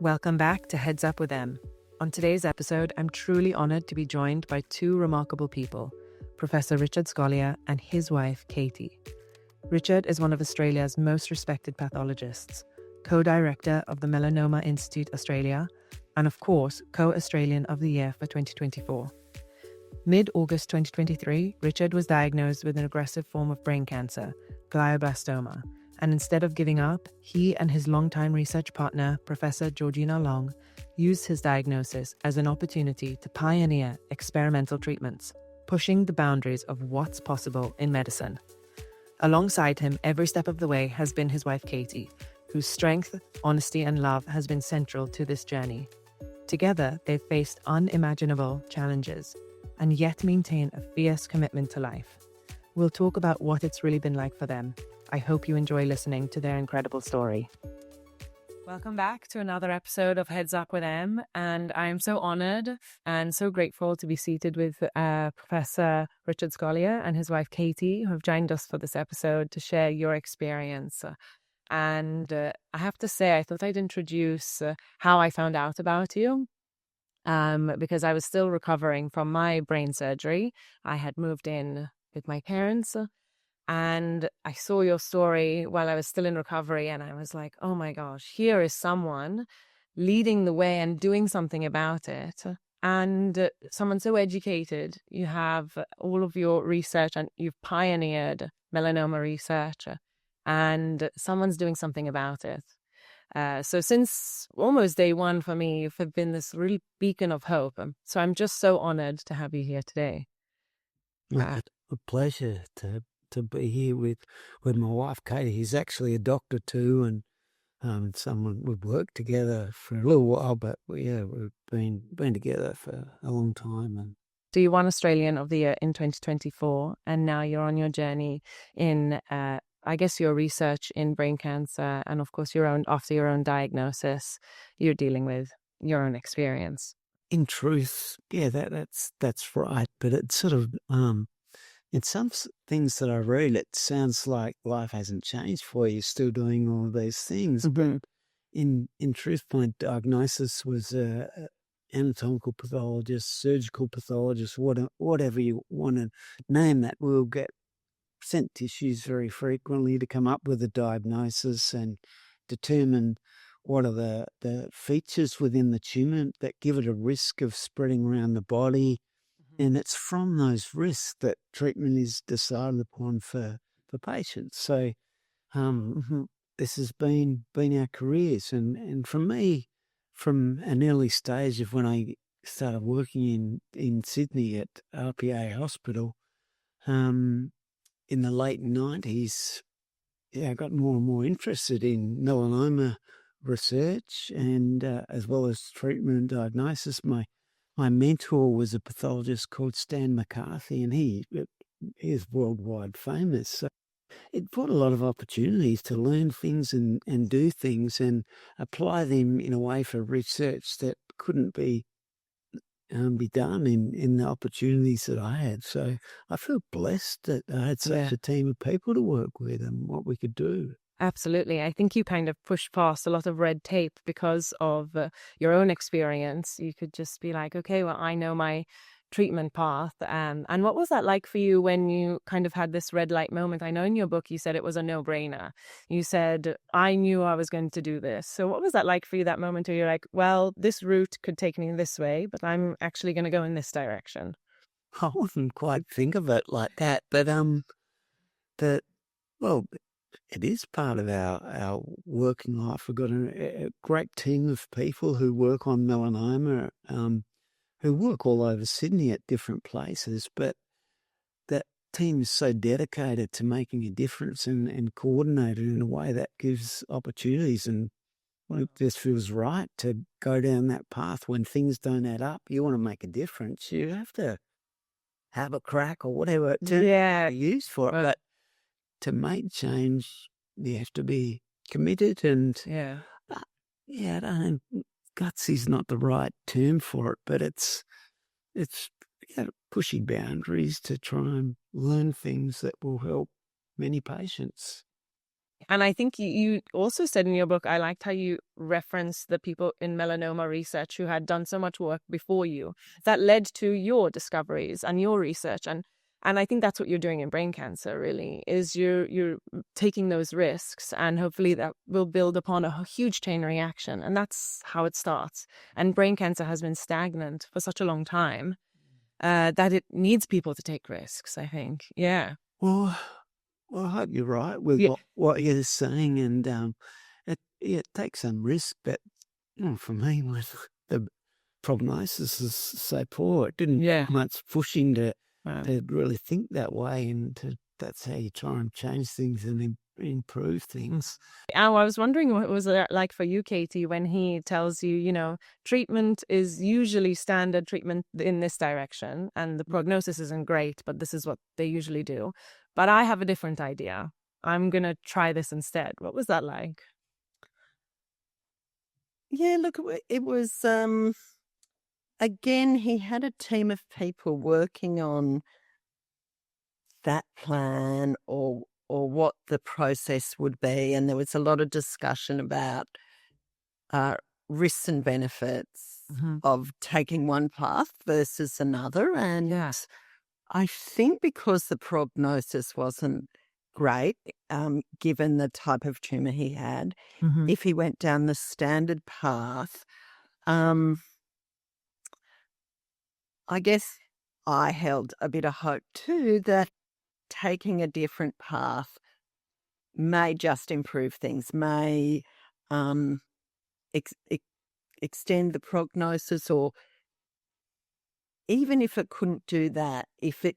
Welcome back to Heads Up with Em. On today's episode, I'm truly honoured to be joined by two remarkable people, Professor Richard Scolyer and his wife, Katie. Richard is one of Australia's most respected pathologists, co-director of the Melanoma Institute Australia, and of course, co-Australian of the Year for 2024. Mid-August 2023, Richard was diagnosed with an aggressive form of brain cancer, glioblastoma, and instead of giving up, he and his longtime research partner, Professor Georgina Long, used his diagnosis as an opportunity to pioneer experimental treatments, pushing the boundaries of what's possible in medicine. Alongside him, every step of the way has been his wife Katie, whose strength, honesty, and love has been central to this journey. Together, they've faced unimaginable challenges and yet maintain a fierce commitment to life. We'll talk about what it's really been like for them. I hope you enjoy listening to their incredible story. Welcome back to another episode of Heads Up with Em, and I'm so honoured and so grateful to be seated with Professor Richard Scolyer and his wife Katie, who have joined us for this episode to share your experience. And I have to say, I thought I'd introduce how I found out about you, because I was still recovering from my brain surgery. I had moved in with my parents, and I saw your story while I was still in recovery, and I was like, oh my gosh, here is someone leading the way and doing something about it. And someone so educated. You have all of your research and you've pioneered melanoma research, and someone's doing something about it. So since almost day one for me, you've been this real beacon of hope. So I'm just so honored to have you here today. It's a pleasure to be here with my wife Katie. He's actually a doctor too, and someone we've worked together for a little while, but we've been together for a long time. And so you won Australian of the Year in 2024, and now you're on your journey in I guess your research in brain cancer, and of course after your own diagnosis, you're dealing with your own experience. In truth, yeah, that's right. But it's sort of in some things that I read, it sounds like life hasn't changed for you, still doing all of these things. Mm-hmm. But in truth, my diagnosis was anatomical pathologist, surgical pathologist, whatever you want to name that. We'll get sent tissues very frequently to come up with a diagnosis and determine what are the features within the tumour that give it a risk of spreading around the body. Mm-hmm. And it's from those risks that treatment is decided upon for patients. So this has been our careers. And for me, from an early stage of when I started working in Sydney at RPA Hospital, in the late 90s, I got more and more interested in melanoma research and as well as treatment and diagnosis. My mentor was a pathologist called Stan McCarthy, and he is worldwide famous. So it brought a lot of opportunities to learn things and do things and apply them in a way for research that couldn't be done in the opportunities that I had. So I feel blessed that I had such a team of people to work with and what we could do. Absolutely. I think you kind of pushed past a lot of red tape because of your own experience. You could just be like, okay, well, I know my treatment path. And what was that like for you when you kind of had this red light moment? I know in your book you said it was a no-brainer. You said, I knew I was going to do this. So what was that like for you, that moment where you're like, well, this route could take me this way, but I'm actually going to go in this direction? I wouldn't quite think of it like that, but it is part of our working life. We've got a great team of people who work on melanoma, who work all over Sydney at different places, but that team is so dedicated to making a difference and coordinated in a way that gives opportunities. And it just feels right to go down that path when things don't add up. You want to make a difference, you have to have a crack or whatever to use for it. But to make change, you have to be committed and I don't know, gutsy is not the right term for it, but it's pushing boundaries to try and learn things that will help many patients. And I think you also said in your book, I liked how you referenced the people in melanoma research who had done so much work before you that led to your discoveries and your research. And I think that's what you're doing in brain cancer, really, is you're taking those risks, and hopefully that will build upon a huge chain reaction. And that's how it starts. And brain cancer has been stagnant for such a long time that it needs people to take risks, I think. Yeah. Well, I hope you're right with what you're saying, and it takes some risk, but for me, when the prognosis is so poor, it didn't much pushing to really think that way, and that's how you try and change things and improve things. I was wondering what was it like for you, Katie, when he tells you, treatment is usually standard treatment in this direction, and the prognosis isn't great, but this is what they usually do. But I have a different idea. I'm going to try this instead. What was that like? Yeah, look, it was, again, he had a team of people working on that plan or what the process would be. And there was a lot of discussion about risks and benefits of taking one path versus another. And I think because the prognosis wasn't great, given the type of tumour he had, if he went down the standard path, I guess I held a bit of hope too that taking a different path may just improve things, may extend the prognosis, or even if it couldn't do that, if it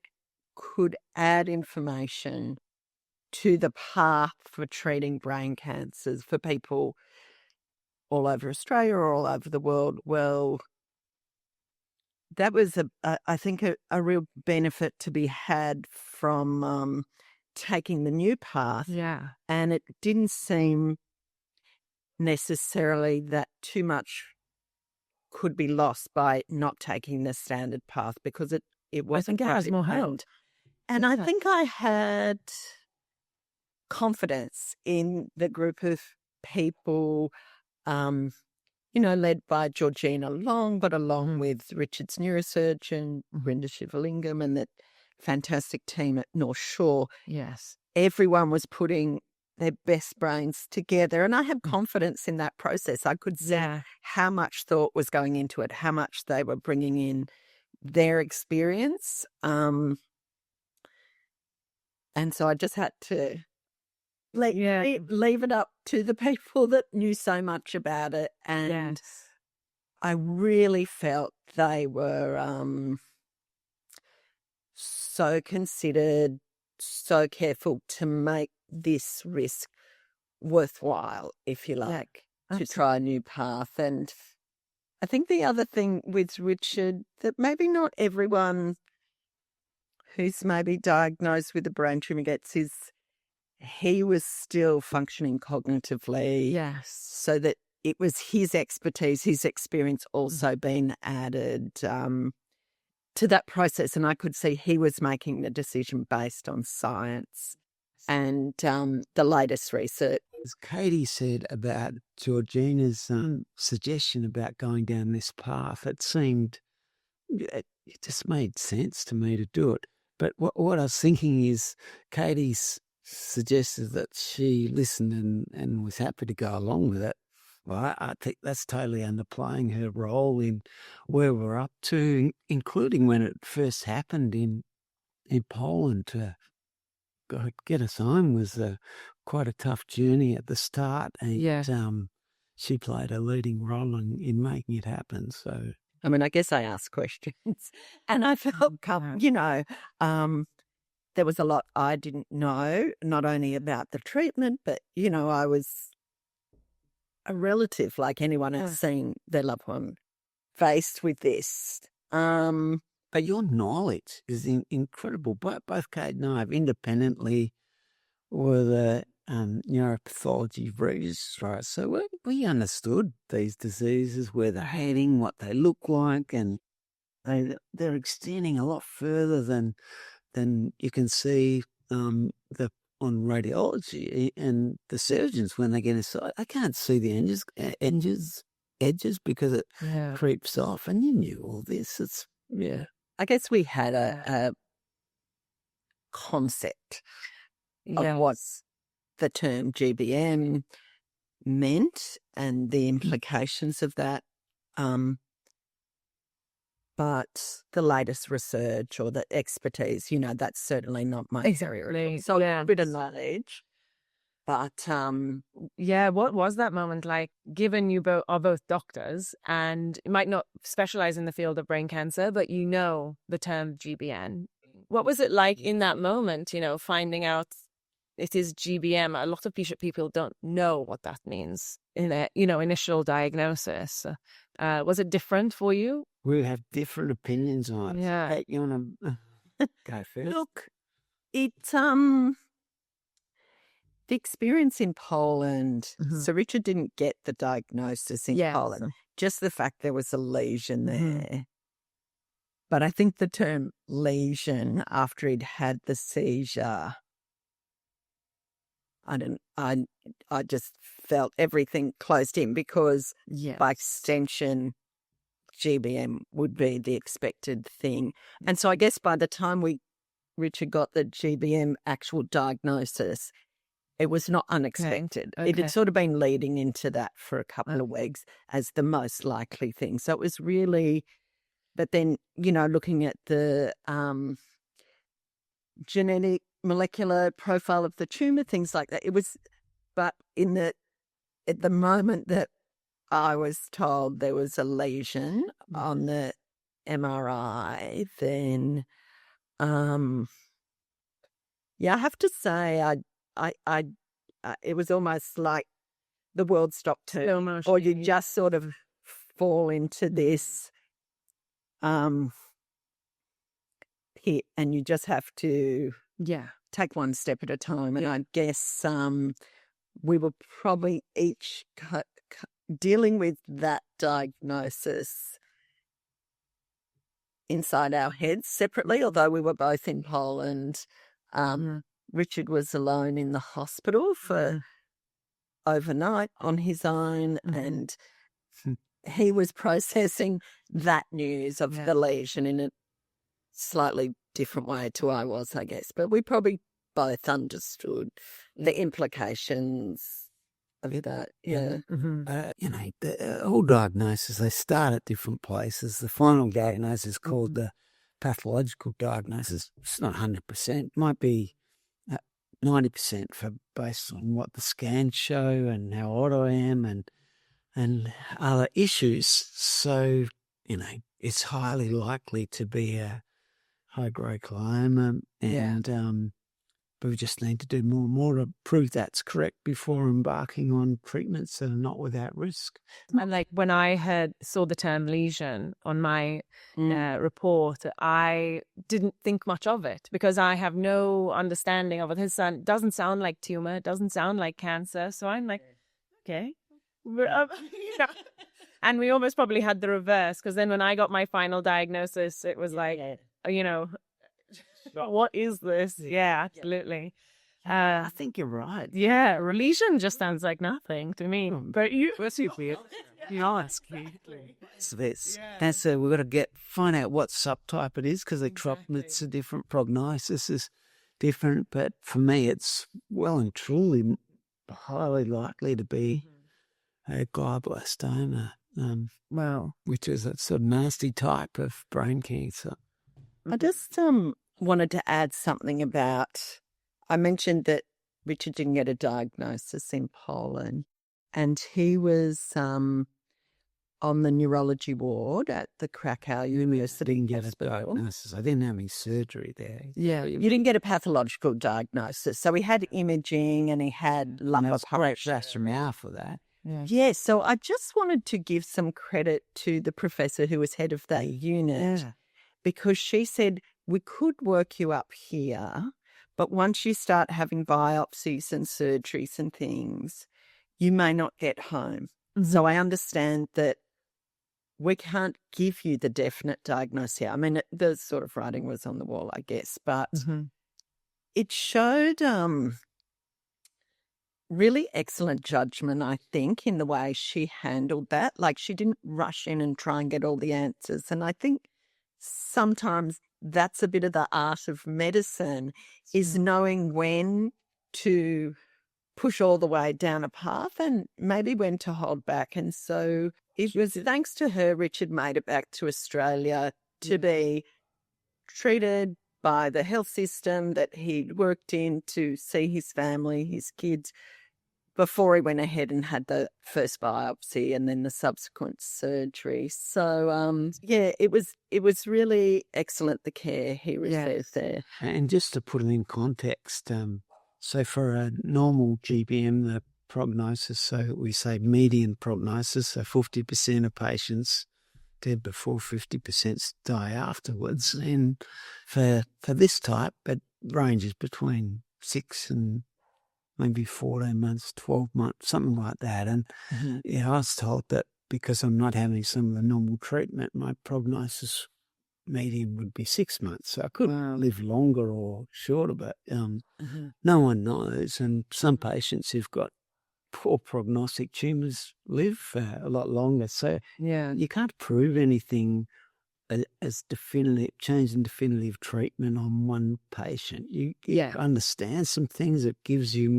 could add information to the path for treating brain cancers for people all over Australia or all over the world, well, that was, I think, a real benefit to be had from taking the new path. Yeah. And it didn't seem necessarily that too much could be lost by not taking the standard path, because it wasn't. I think it has more help. And I think I had confidence in the group of people, led by Georgina Long, but along with Richard's neurosurgeon, Brenda Shivalingam, and that fantastic team at North Shore. Yes. Everyone was putting their best brains together, and I have confidence in that process. I could see how much thought was going into it, how much they were bringing in their experience. And so I just had to leave it up to the people that knew so much about it. And I really felt they were so considered, so careful to make this risk worthwhile, if you like, to try a new path. And I think the other thing with Richard, that maybe not everyone who's maybe diagnosed with a brain tumour gets, is he was still functioning cognitively. Yes. So that it was his expertise, his experience also being added to that process. And I could see he was making the decision based on science and the latest research. As Katie said about Georgina's suggestion about going down this path, it just made sense to me to do it. But what I was thinking is Katie's suggested that she listened and was happy to go along with it. Well, I think that's totally underplaying her role in where we're up to, including when it first happened in Poland. To get us home was quite a tough journey at the start, and she played a leading role in making it happen. So, I mean, I guess I asked questions, and I felt, there was a lot I didn't know, not only about the treatment, but, I was a relative like anyone else seeing their loved one faced with this. But your knowledge is incredible. Both Kate and I have independently were the neuropathology registrars, so we understood these diseases, where they're heading, what they look like, and they're extending a lot further than you can see on on radiology, and the surgeons, when they get inside, they can't see the edges because it creeps off. And you knew all this. It's I guess we had a concept of what the term GBM meant and the implications of that. But the latest research or the expertise, that's certainly not my Exactly. So a bit of knowledge. But what was that moment like, given you are both doctors and you might not specialize in the field of brain cancer, but the term GBM. What was it like in that moment, finding out it is GBM? A lot of people don't know what that means in a, initial diagnosis. Was it different for you? We have different opinions on it. Yeah. Hey, you want to go first? Look, the experience in Poland, so Richard didn't get the diagnosis in Poland, just the fact there was a lesion there. But I think the term lesion, after he'd had the seizure, I just felt everything closed in because by extension, GBM would be the expected thing. And so I guess by the time Richard got the GBM actual diagnosis, it was not unexpected. Okay. It had sort of been leading into that for a couple of weeks as the most likely thing. So it was really, but then, looking at the genetic molecular profile of the tumour, things like that, it was, but at the moment that I was told there was a lesion on the MRI, then, I have to say, I it was almost like the world stopped turning, or you just sort of fall into this pit, and you just have to take one step at a time. And I guess we were probably each dealing with that diagnosis inside our heads separately, although we were both in Poland. Richard was alone in the hospital for overnight on his own, and he was processing that news of the lesion in a slightly different way to I was, I guess. But we probably both understood the implications of that. All diagnoses, they start at different places. The final diagnosis is called the pathological diagnosis. It's not 100%. It might be 90% based on what the scans show and how old I am and other issues. So, it's highly likely to be a high-grade glioma, and but we just need to do more and more to prove that's correct before embarking on treatments that are not without risk. And like when I saw the term lesion on my report, I didn't think much of it because I have no understanding of it. His son doesn't sound like tumor, doesn't sound like cancer. So I'm like, okay. And we almost probably had the reverse, because then when I got my final diagnosis, it was like, what is this? Yeah, absolutely. I think you're right. Yeah, lesion just sounds like nothing to me. But What's it weird? Ask this. That's we've got to find out what subtype it is, because it's a different prognosis is different. But for me, it's well and truly highly likely to be a glioblastoma. Which is a sort of nasty type of brain cancer. I just wanted to add something about, I mentioned that Richard didn't get a diagnosis in Poland, and he was on the neurology ward at the Krakow University Didn't get Hospital. a diagnosis. I didn't have any surgery there. Yeah, you didn't get a pathological diagnosis. So he had imaging and he had lumbar puncture. That's from out for that. Yes, so I just wanted to give some credit to the professor who was head of that unit, because she said, we could work you up here, but once you start having biopsies and surgeries and things, you may not get home. So I understand that we can't give you the definite diagnosis here. I mean, the sort of writing was on the wall, I guess, but it showed really excellent judgment, I think, in the way she handled that. Like, she didn't rush in and try and get all the answers. And I think sometimes that's a bit of the art of medicine, is knowing when to push all the way down a path and maybe when to hold back. And so it was thanks to her, Richard made it back to Australia to be treated by the health system that he'd worked in, to see his family, his kids, before he went ahead and had the first biopsy and then the subsequent surgery. So, it was really excellent, the care he received there. And just to put it in context, so for a normal GBM, the prognosis, so we say median prognosis, so 50% of patients dead before, 50% die afterwards. And for this type, it ranges between 6 and maybe 14 months, 12 months, something like that. And I was told that because I'm not having some of the normal treatment, my prognosis median would be 6 months. So I could live longer or shorter, but no one knows. And some patients who've got poor prognostic tumours live for a lot longer. So you can't prove anything as definitive, change in definitive treatment on one patient. You understand some things. It gives you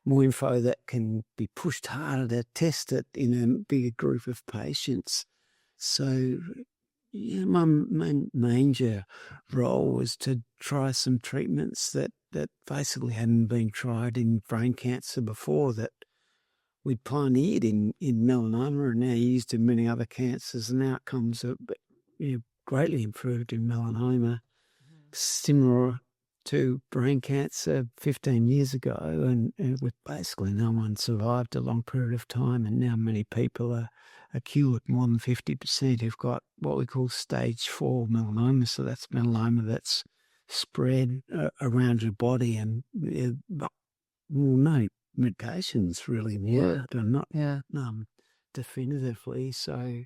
more info that can be pushed harder to test it in a bigger group of patients. So my major role was to try some treatments that basically hadn't been tried in brain cancer before, that we pioneered in melanoma and now used in many other cancers, and outcomes are greatly improved in melanoma, similar to brain cancer 15 years ago, and with basically no one survived a long period of time, and now many people are cured. More than 50% who've got what we call stage 4 melanoma, so that's melanoma that's spread around your body, and no medications really worked, and not definitively. So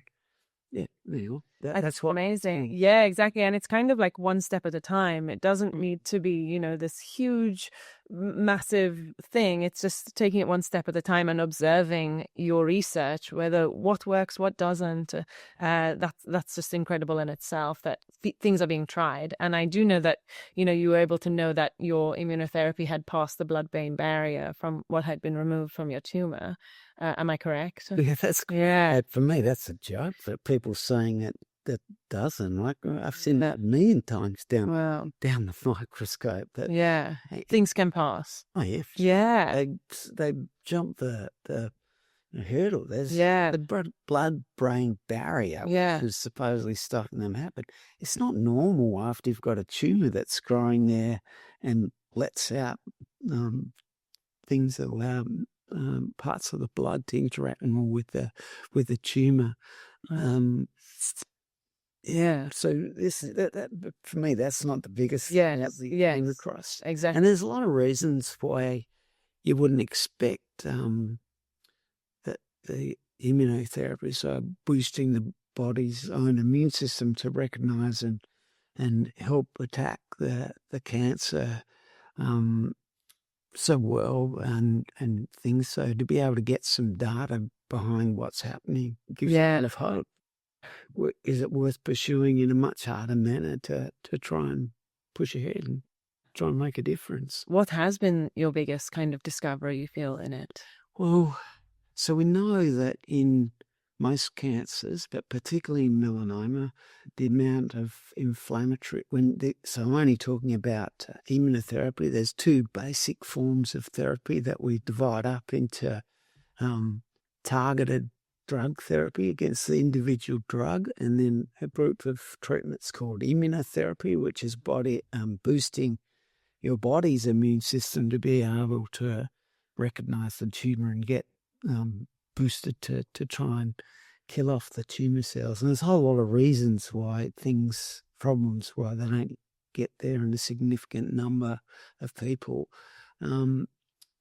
that's what amazing. Yeah, exactly. And it's kind of like one step at a time. It doesn't need to be, this huge, massive thing. It's just taking it one step at a time and observing your research, whether what works, what doesn't. That's just incredible in itself, that things are being tried. And I do know that, you were able to know that your immunotherapy had passed the blood-brain barrier from what had been removed from your tumor. Am I correct? Yeah, that's for me, that's a joke that people saying that doesn't. Like, I've seen that a million times down the microscope. That things can pass. Oh yeah, They jump the hurdle. There's the blood-brain barrier, which is supposedly stopping them happen. It's not normal after you've got a tumor that's growing there and lets out things that allow parts of the blood to interact more with the tumor. So this that for me, that's not the biggest thing across. Exactly. And there's a lot of reasons why you wouldn't expect that the immunotherapies are boosting the body's own immune system to recognise and help attack the cancer so well and things. So to be able to get some data behind what's happening gives you a lot of hope. Is it worth pursuing in a much harder manner to try and push ahead and try and make a difference? What has been your biggest kind of discovery, you feel, in it? Well, so we know that in most cancers, but particularly in melanoma, the amount of inflammatory, so I'm only talking about immunotherapy. There's two basic forms of therapy that we divide up into targeted drug therapy against the individual drug, and then a group of treatments called immunotherapy, which is boosting your body's immune system to be able to recognize the tumor and get boosted to try and kill off the tumor cells. And there's a whole lot of reasons why problems why they don't get there in a significant number of people.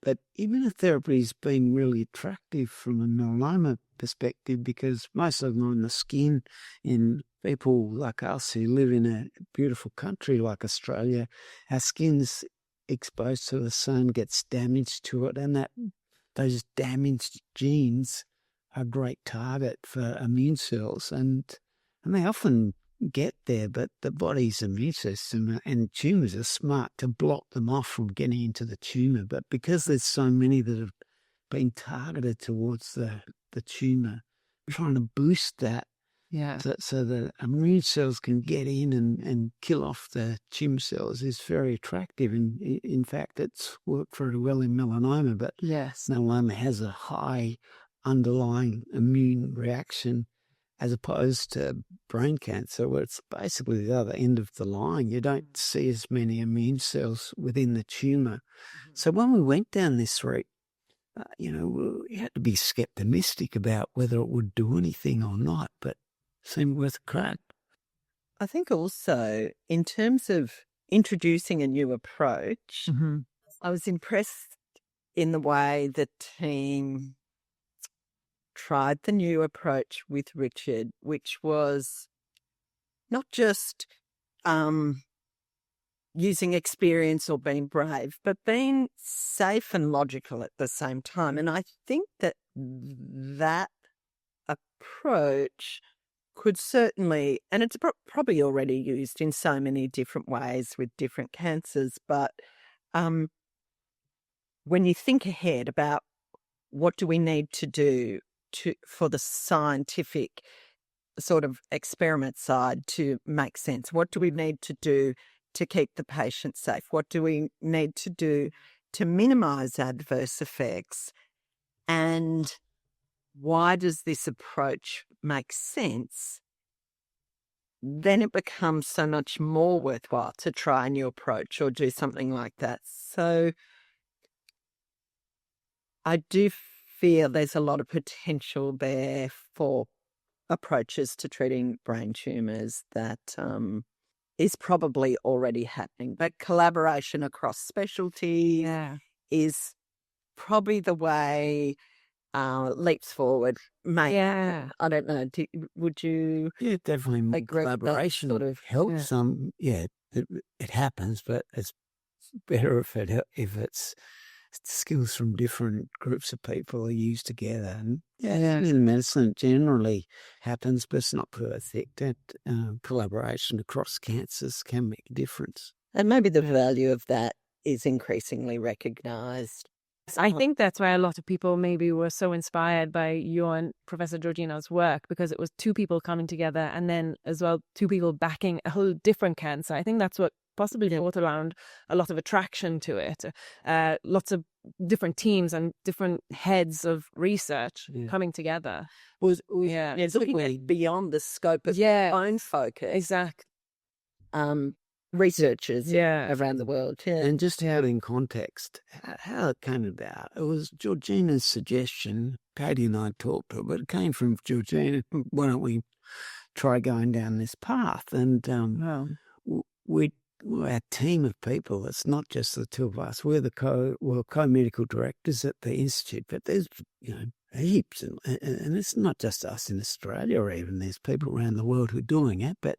But immunotherapy has been really attractive from a melanoma perspective because most of them are in the skin. In people like us who live in a beautiful country like Australia, our skin's exposed to the sun, gets damage to it, and those damaged genes are a great target for immune cells, and they often get there, but the body's immune system and tumours are smart to block them off from getting into the tumour. But because there's so many that have been targeted towards the tumour, trying to boost that so the immune cells can get in and kill off the tumour cells is very attractive. And in fact, it's worked very well in melanoma, but melanoma has a high underlying immune reaction as opposed to brain cancer, where it's basically the other end of the line. You don't see as many immune cells within the tumour. So when we went down this route, we had to be scepticistic about whether it would do anything or not, but it seemed worth a crack. I think also in terms of introducing a new approach, I was impressed in the way the team tried the new approach with Richard, which was not just using experience or being brave, but being safe and logical at the same time. And I think that approach could certainly, and it's probably already used in so many different ways with different cancers, but when you think ahead about what do we need to do for the scientific sort of experiment side to make sense, what do we need to do to keep the patient safe? What do we need to do to minimise adverse effects? And why does this approach make sense? Then it becomes so much more worthwhile to try a new approach or do something like that. So I do feel there's a lot of potential there for approaches to treating brain tumours that is probably already happening. But collaboration across specialties is probably the way leaps forward. Mate, I don't know. Would you? Yeah, definitely. Collaboration sort of helps. It happens, but it's better if it's skills from different groups of people are used together. And in medicine, it generally happens, but it's not perfect. That collaboration across cancers can make a difference. And maybe the value of that is increasingly recognised. I think that's why a lot of people maybe were so inspired by you and Professor Georgina's work, because it was two people coming together and then as well two people backing a whole different cancer. I think that's what possibly brought around a lot of attraction to it. Lots of different teams and different heads of research coming together. It's looking beyond the scope of their own focus. Exactly. Researchers around the world. And just to have in context how it came about, it was Georgina's suggestion. Katie and I talked to her, but it came from Georgina. Why don't we try going down this path? And we're a team of people. It's not just the two of us. We're co-medical directors at the institute, but there's heaps, and it's not just us in Australia, or even there's people around the world who are doing it. But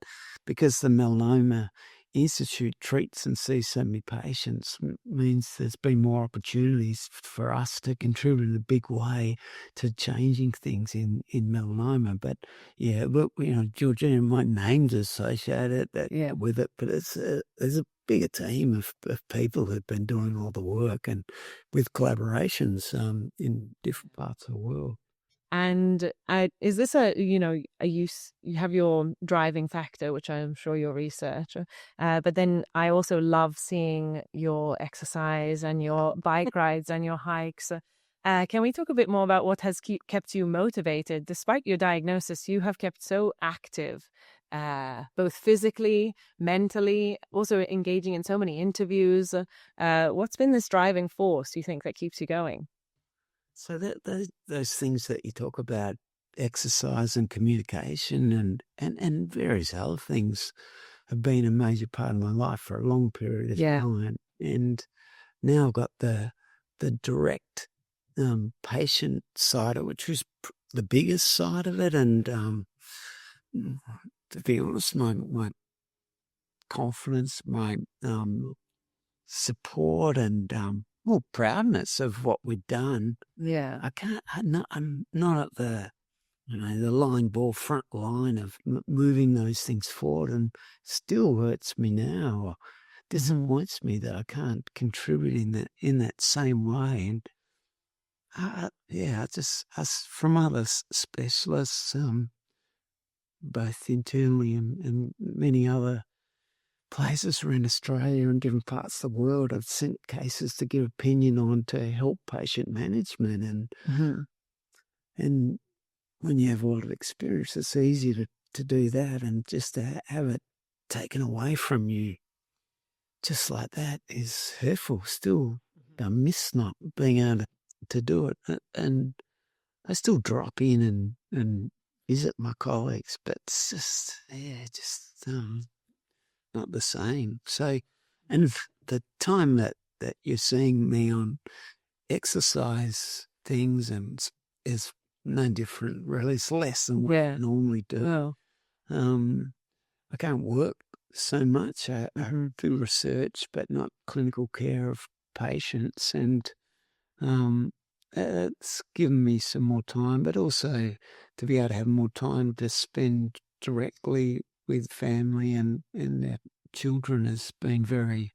because the Melanoma Institute treats and sees so many patients, means there's been more opportunities for us to contribute in a big way to changing things in melanoma. But Georgina, my name's associated with it, but there's a bigger team of people who've been doing all the work and with collaborations in different parts of the world. And is this you have your driving factor, which I'm sure your research, but then I also love seeing your exercise and your bike rides and your hikes. Can we talk a bit more about what has kept you motivated? Despite your diagnosis, you have kept so active, both physically, mentally, also engaging in so many interviews. What's been this driving force, do you think, that keeps you going? So those things that you talk about, exercise and communication and various other things, have been a major part of my life for a long period of time. And now I've got the direct patient side of it, which is the biggest side of it. And to be honest, my confidence, my support and more proudness of what we've done. Yeah. I'm not at the the line ball front line of moving those things forward, and still hurts me now, or disappoints me that I can't contribute in that same way. And just us from other specialists, both internally and many other places around Australia and different parts of the world, I've sent cases to give opinion on to help patient management, and when you have a lot of experience, it's easy to do that, and just to have it taken away from you just like that is hurtful. Still, I miss not being able to do it, and I still drop in and visit my colleagues, but it's just not the same. So, and the time that you're seeing me on exercise things and is no different, really. It's less than what I normally do. Oh. I can't work so much. I do research, but not clinical care of patients, and it's given me some more time, but also to be able to have more time to spend directly with family and their children has been very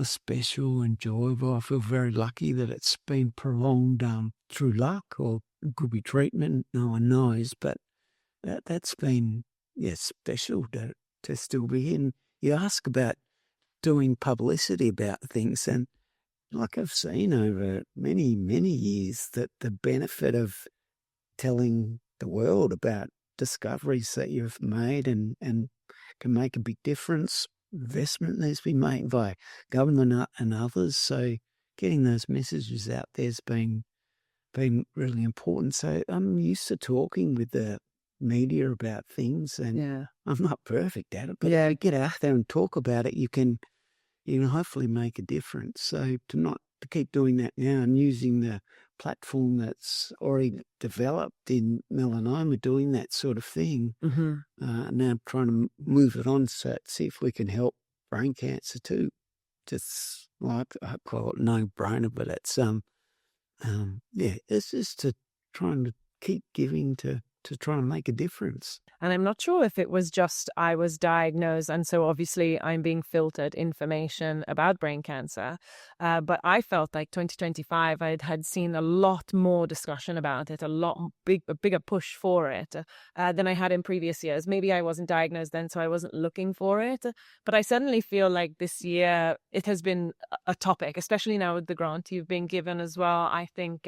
special, enjoyable. I feel very lucky that it's been prolonged through luck, or it could be treatment, no one knows, but that's been special to still be in. You ask about doing publicity about things, and like I've seen over many, many years, that the benefit of telling the world about discoveries that you've made and can make a big difference. Investment needs to be made by government and others. So getting those messages out there's been really important. So I'm used to talking with the media about things, and I'm not perfect at it, but if you get out there and talk about it, you can hopefully make a difference. So to keep doing that now and using the platform that's already developed in melanoma, doing that sort of thing. Now trying to move it on, so see if we can help brain cancer too. Just like I call it no-brainer, but it's it's just trying to keep giving to try and make a difference. And I'm not sure if it was just I was diagnosed, and so obviously I'm being filtered information about brain cancer. But I felt like 2025, I had seen a lot more discussion about it, a bigger push for it than I had in previous years. Maybe I wasn't diagnosed then, so I wasn't looking for it. But I suddenly feel like this year it has been a topic, especially now with the grant you've been given as well. I think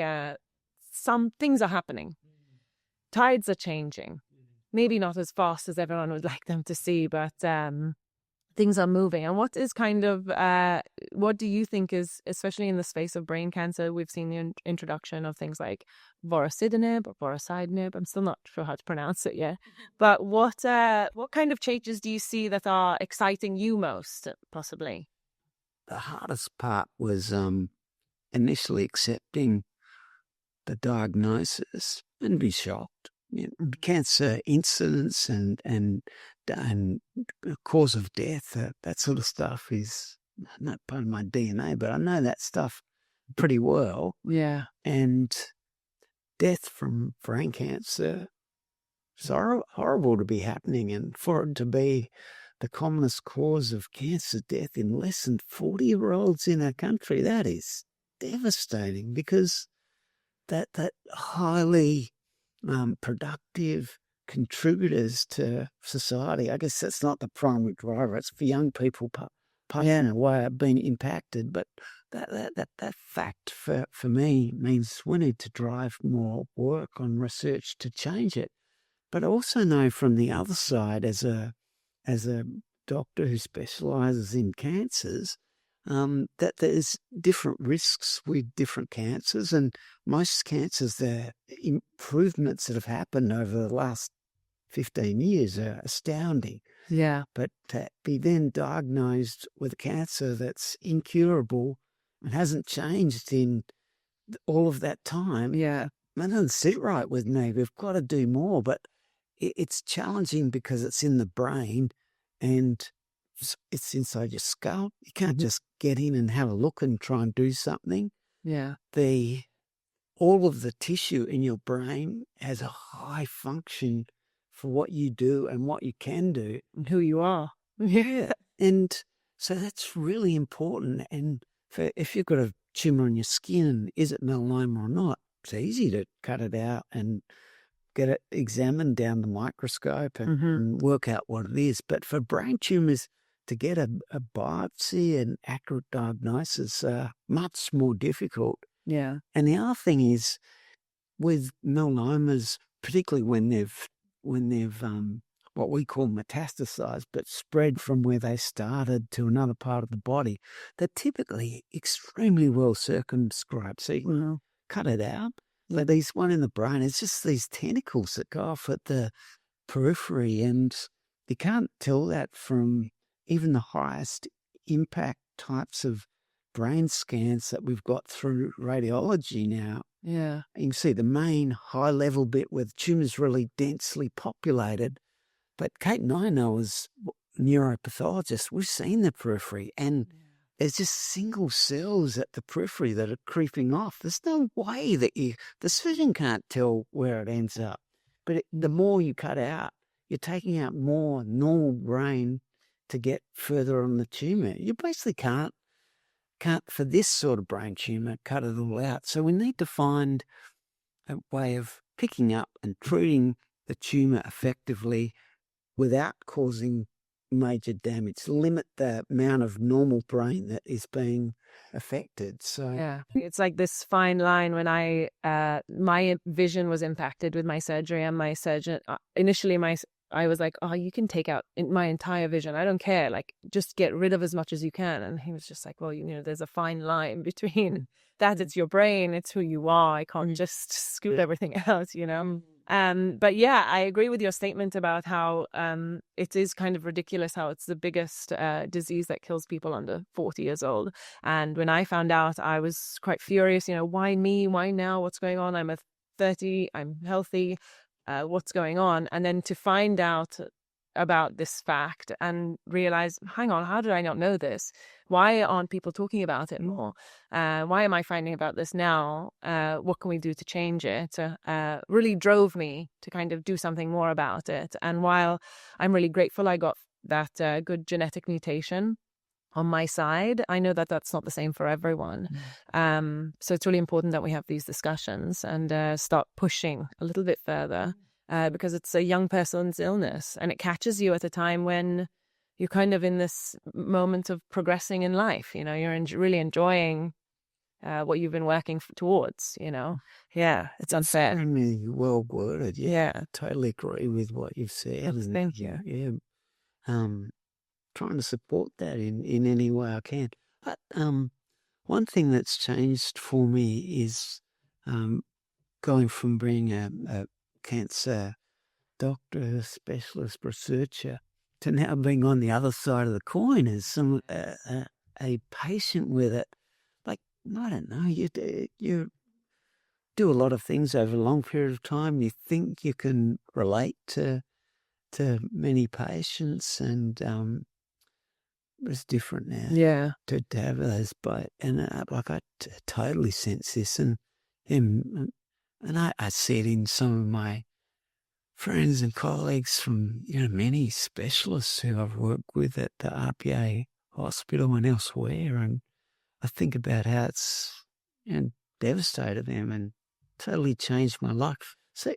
some things are happening. Tides are changing. Maybe not as fast as everyone would like them to see, but things are moving. And what is what do you think is, especially in the space of brain cancer, we've seen the introduction of things like vorasidenib or vorasidenib. I'm still not sure how to pronounce it yet. But what kind of changes do you see that are exciting you most, possibly? The hardest part was initially accepting the diagnosis and be shocked. Cancer incidence and cause of death, that sort of stuff is not part of my DNA, but I know that stuff pretty well. Yeah. And death from brain cancer is horrible to be happening, and for it to be the commonest cause of cancer death in less than 40-year-olds in our country, that is devastating, because that highly productive contributors to society, I guess that's not the primary driver. It's for young people, in a way, have been impacted. But that fact for me means we need to drive more work on research to change it. But I also know from the other side, as a doctor who specialises in cancers, that there's different risks with different cancers, and most cancers, the improvements that have happened over the last 15 years are astounding. Yeah. But to be then diagnosed with a cancer that's incurable and hasn't changed in all of that time, that doesn't sit right with me. We've got to do more, but it's challenging because it's in the brain, and it's inside your skull. You can't just get in and have a look and try and do something. Yeah. All of the tissue in your brain has a high function for what you do and what you can do. And who you are. Yeah. And so that's really important. And if you've got a tumour on your skin, is it melanoma or not? It's easy to cut it out and get it examined down the microscope and work out what it is. But for brain tumours, to get a biopsy and accurate diagnosis are much more difficult. Yeah. And the other thing is with melanomas, particularly when they've what we call metastasized, but spread from where they started to another part of the body, they're typically extremely well circumscribed. So you can cut it out. But these one in the brain, it's just these tentacles that go off at the periphery, and you can't tell that from even the highest impact types of brain scans that we've got through radiology now. Yeah. You can see the main high level bit where the tumour's really densely populated. But Kate and I know as neuropathologists, we've seen the periphery, and there's just single cells at the periphery that are creeping off. There's no way that the surgeon can't tell where it ends up. But the more you cut out, you're taking out more normal brain to get further on the tumour. You basically can't, for this sort of brain tumour, cut it all out. So we need to find a way of picking up and treating the tumour effectively without causing major damage, limit the amount of normal brain that is being affected. So yeah, it's like this fine line. When my vision was impacted with my surgery, and my surgeon initially I was like, oh, you can take out my entire vision. I don't care. Like, just get rid of as much as you can. And he was just like, well, there's a fine line between that. It's your brain. It's who you are. I can't just scoot everything out, But yeah, I agree with your statement about how it is kind of ridiculous how it's the biggest disease that kills people under 40 years old. And when I found out, I was quite furious. Why me? Why now? What's going on? I'm 30. I'm healthy. What's going on? And then to find out about this fact and realize, hang on, how did I not know this? Why aren't people talking about it more? Why am I finding about this now? What can we do to change it? Really drove me to kind of do something more about it. And while I'm really grateful I got that good genetic mutation on my side, I know that that's not the same for everyone. So it's really important that we have these discussions and start pushing a little bit further because it's a young person's illness, and it catches you at a time when you're kind of in this moment of progressing in life. You're really enjoying what you've been working towards, Yeah, it's unfair. Extremely well worded. Yeah, I totally agree with what you've said. Thank you. Yeah. Trying to support that in any way I can. But one thing that's changed for me is going from being a cancer doctor, specialist, researcher, to now being on the other side of the coin as a patient with it. Like, I don't know, you do a lot of things over a long period of time. You think you can relate to many patients, and it's different now. Yeah. To have those, I totally sense this, and I see it in some of my friends and colleagues from many specialists who I've worked with at the RPA hospital and elsewhere, and I think about how it's devastated them and totally changed my life. So,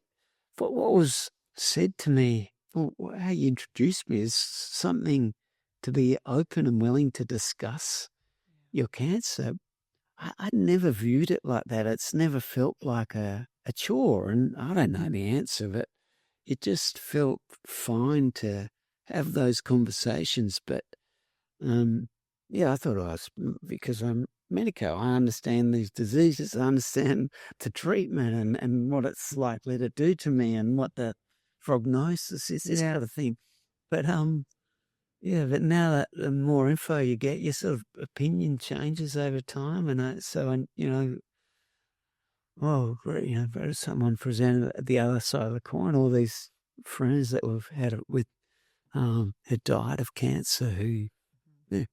what was said to me, or how you introduced me, is something to be open and willing to discuss your cancer. I never viewed it like that. It's never felt like a chore, and I don't know the answer, but it just felt fine to have those conversations. But I thought because I'm medico, I understand these diseases, I understand the treatment and what it's likely to do to me and what the prognosis is, this kind of thing. But but now that the more info you get, your sort of opinion changes over time, and someone presented at the other side of the coin, all these friends that we've had it with who died of cancer, who they're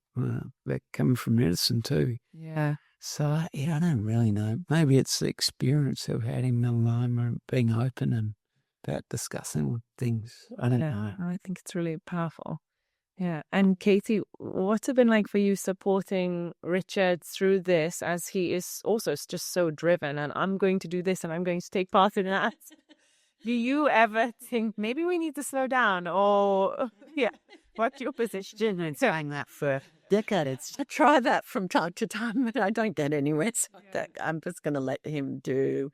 coming from medicine too. Yeah. So, I don't really know. Maybe it's the experience of having melanoma and being open and about discussing things. I don't know. I think it's really powerful. Yeah. And Katie, what's it been like for you supporting Richard through this, as he is also just so driven and I'm going to do this and I'm going to take part in that? Do you ever think maybe we need to slow down, or what's your position in saying that for decades? I try that from time to time, but I don't get anywhere. So I'm just going to let him do.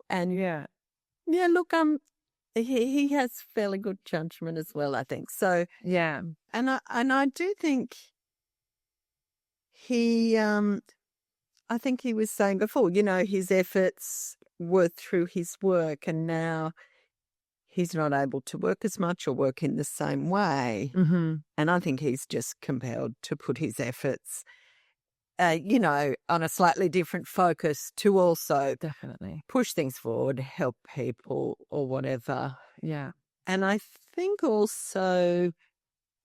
And look, he has fairly good judgment as well, I think. So and I do think he, I think he was saying before, his efforts were through his work, and now he's not able to work as much or work in the same way. Mm-hmm. And I think he's just compelled to put his efforts, on a slightly different focus to also definitely push things forward, help people or whatever. Yeah. And I think also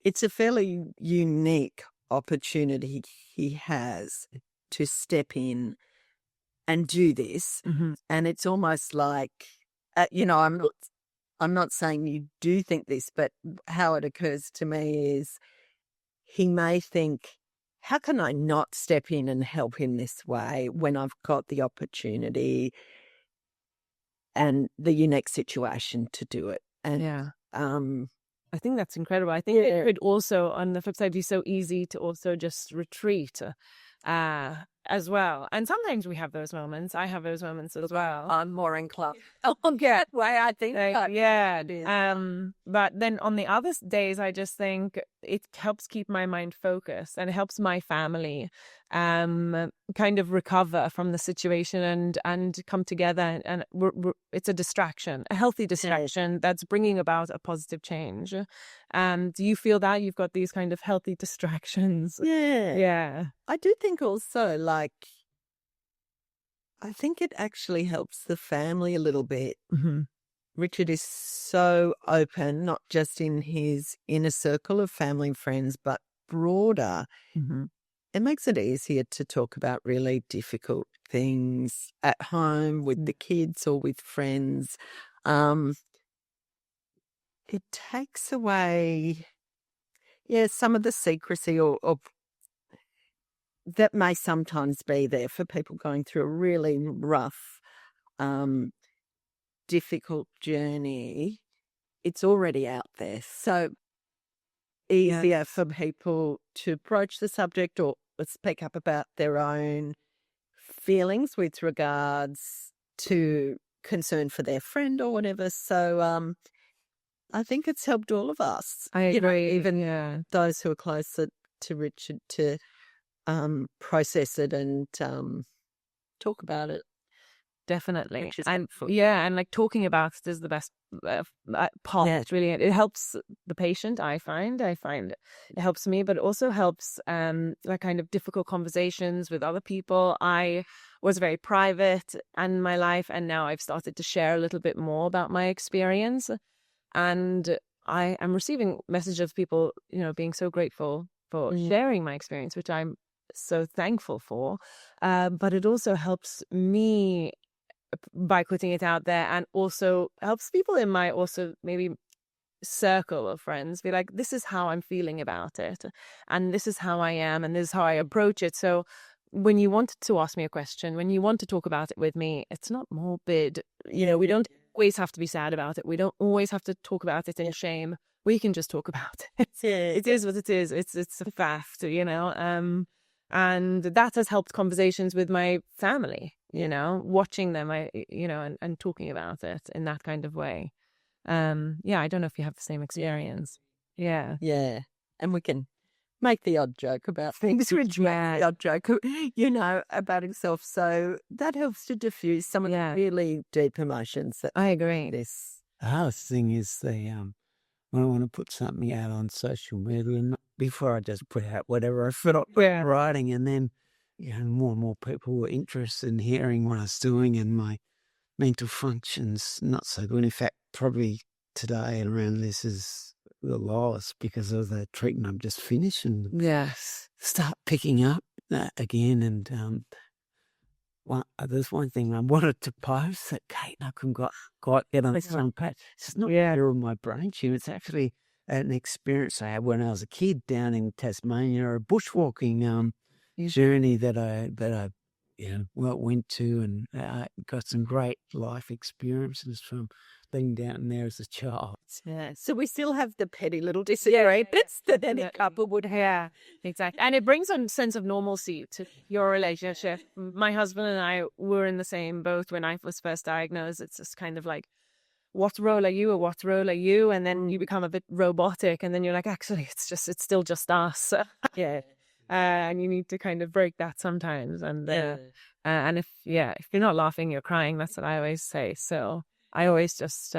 it's a fairly unique opportunity he has to step in and do this. Mm-hmm. And it's almost like, I'm not saying you do think this, but how it occurs to me is he may think, how can I not step in and help in this way when I've got the opportunity and the unique situation to do it? And I think that's incredible. I think it could also, on the flip side, be so easy to also just retreat as well. And sometimes we have those moments. I have those moments as well. I'm more inclined along that way, I think. But then on the other days, I just think it helps keep my mind focused, and it helps my family kind of recover from the situation and come together. And it's a distraction, a healthy distraction that's bringing about a positive change. Do you feel that you've got these kind of healthy distractions? Yeah. I do think also, I think it actually helps the family a little bit. Mm-hmm. Richard is so open, not just in his inner circle of family and friends, but broader. Mm-hmm. It makes it easier to talk about really difficult things at home with the kids or with friends. It takes away, some of the secrecy or that may sometimes be there for people going through a really rough, difficult journey. It's already out there. So easier for people to broach the subject or speak up about their own feelings with regards to concern for their friend or whatever. So I think it's helped all of us. I agree. Even those who are closer to Richard to process it and talk about it. Definitely. And like talking about it is the best part. Yeah. Really, it helps the patient. I find it helps me, but it also helps like kind of difficult conversations with other people. I was very private in my life, and now I've started to share a little bit more about my experience, and I am receiving messages of people, being so grateful for sharing my experience, which I'm so thankful for. But it also helps me by putting it out there, and also helps people in my also maybe circle of friends be like, this is how I'm feeling about it, and this is how I am, and this is how I approach it. So when you want to ask me a question, when you want to talk about it with me, it's not morbid. We don't always have to be sad about it. We don't always have to talk about it in shame. We can just talk about it. It is what it is. It's a fact, and that has helped conversations with my family, watching them, and talking about it in that kind of way. I don't know if you have the same experience. Yeah. And we can make the odd joke about things, which make the odd joke, about himself. So that helps to diffuse some of the really deep emotions. I agree. The hardest thing is when I want to put something out on social media, and before I just put out whatever I felt like writing, and then more and more people were interested in hearing what I was doing, and my mental functions not so good. In fact, probably today around this is lowest because of the treatment I've just finished, and Yes. start picking up again. And there's one thing I wanted to post that Kate Nicoll got it on this one page. It's not here on my brain tube. It's actually an experience I had when I was a kid down in Tasmania, a bushwalking journey that I went to, and got some great life experiences from being down there as a child. Yeah. So we still have the petty little disagreements that any couple would have. Yeah, exactly. And it brings a sense of normalcy to your relationship. My husband and I were in the same boat when I was first diagnosed. It's just kind of like, what role are you, or what role are you? And then you become a bit robotic, and then you're like, actually, it's still just us. Yeah. And you need to kind of break that sometimes. And if you're not laughing, you're crying. That's what I always say. So I always just